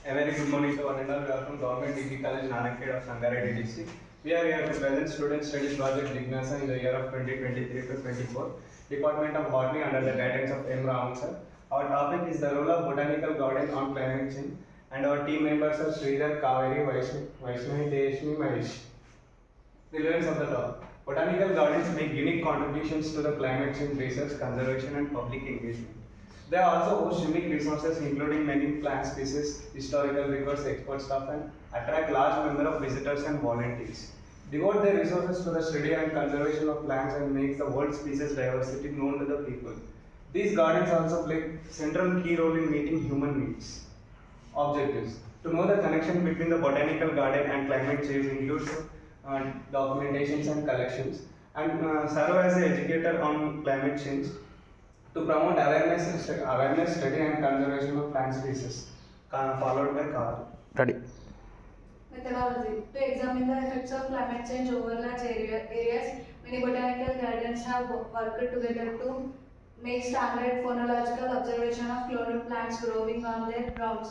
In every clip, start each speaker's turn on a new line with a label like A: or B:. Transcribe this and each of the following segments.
A: A very good morning to one and all. We are from Government Degree College, Nanakkad of Sangareddy district. We are here to present student study project Jignasa in the year of 2023 to 24, Department of Botany under the guidance of M. Raman sir. Our topic is the role of botanical garden on climate change, and our team members are Sridhar, Kaveri, Vaishnavi, Tejashni, Mahesh. Relevance of the topic. Botanical gardens make unique contributions to the climate change research, conservation, and public engagement. They also host unique resources including many plant species, historical records, expert staff, and attract large number of visitors and volunteers. Devote their resources to the study and conservation of plants and makes the world species diversity known to the people. These gardens also play central key role in meeting human needs. Objectives. To know the connection between the botanical garden and climate change includes documentations and collections, and serve as an educator on climate change to promote awareness, study and conservation of plant species. Followed by Carl.
B: Ready.
C: Methodology. To examine the effects of climate change over large areas, many botanical gardens have worked together to make standard phonological observation of clonal plants growing on their grounds.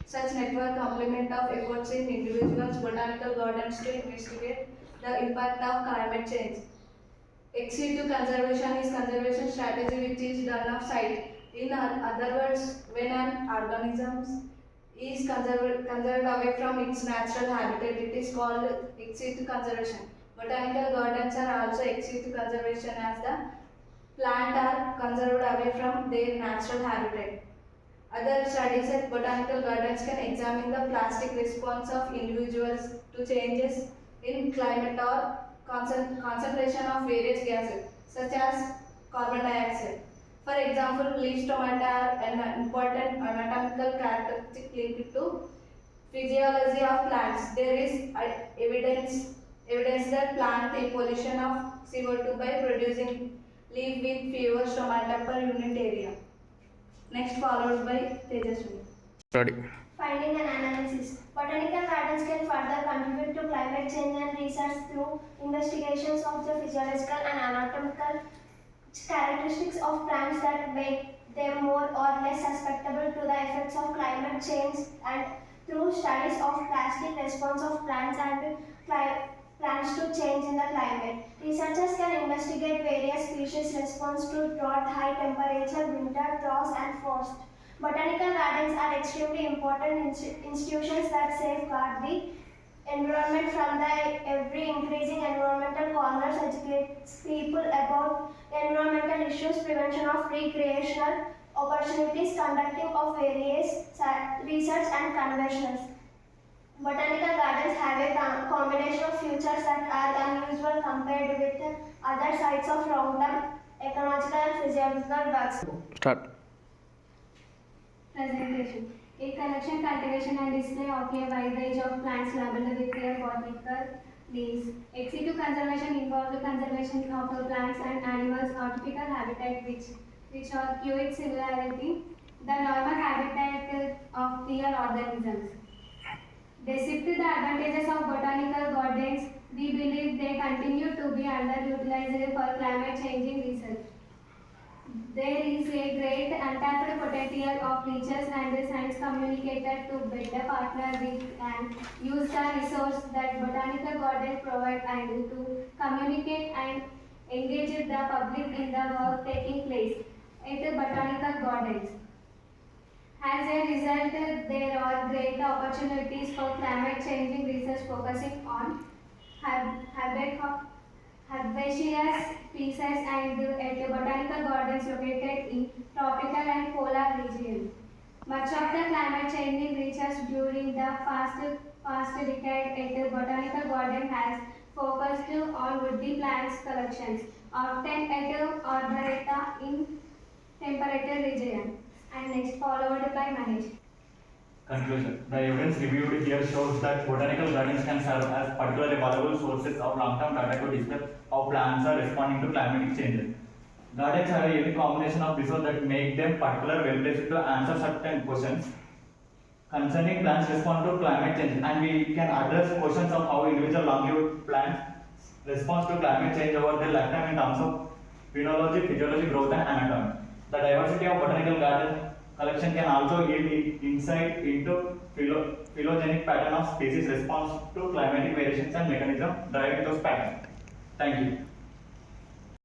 C: Such network complement of efforts in individuals' botanical gardens to investigate the impact of climate change. Ex situ conservation is conservation strategy which is done off site. In other words, when an organism is conserved away from its natural habitat, it is called ex situ conservation. Botanical gardens are also ex situ conservation as the plant are conserved away from their natural habitat. Other studies at botanical gardens can examine the plastic response of individuals to changes in climate or concentration of various gases such as carbon dioxide. For example, leaf stomata are an important anatomical characteristic linked to physiology of plants. There is evidence that plant depollution of CO2 by producing leaf with fewer stomata per unit area. Next followed by Tejaswi.
B: Ready.
D: Finding and analysis. Botanical gardens can further contribute to climate change and research through investigations of the physiological and anatomical characteristics of plants that make them more or less susceptible to the effects of climate change, and through studies of plastic response of plants and plants to change in the climate. Researchers can investigate various species response to drought, high temperature, winter, droughts and frost. Botanical gardens are extremely important institutions that safeguard the environment from the ever-increasing environmental corners, educates people about environmental issues, prevention of recreational opportunities, conducting of various research and conventions. Botanical gardens have a combination of features that are unusual compared with other sites of long-term ecological and physiological works.
B: Start.
D: Presentation. A collection, cultivation and display of a wide range of plants labeled with their botanical names. Ex situ conservation involves the conservation of the plants and animals' artificial habitat which are quite similarity the normal habitat of real organisms. Despite the advantages of botanical gardens, we believe they continue to be underutilized for climate changing research. There is a great untapped potential of research and the science communicator to better partner with and use the resource that botanical gardens provide and to communicate and engage the public in the work taking place at botanical gardens. As a result, there are great opportunities for climate changing research focusing on herbaceous species and at botanical gardens located in tropical and polar regions. Much of the climate changing research during the past decade at botanical garden has focused on woody plants collections, often at arboreta in temperate region. And next followed by Mahesh.
E: Conclusion. The evidence reviewed here shows that botanical gardens can serve as particularly valuable sources of long-term data to discuss how plants are responding to climatic changes. Gardens have a unique combination of resources that make them particularly well-placed to answer certain questions concerning plants' respond to climate change, and we can address questions of how individual long-lived plants respond to climate change over their lifetime in terms of phenology, physiology, growth, and anatomy. The diversity of botanical gardens collection can also yield insight into phylogenetic pattern of species response to climatic variations and mechanism driving those patterns. Thank you.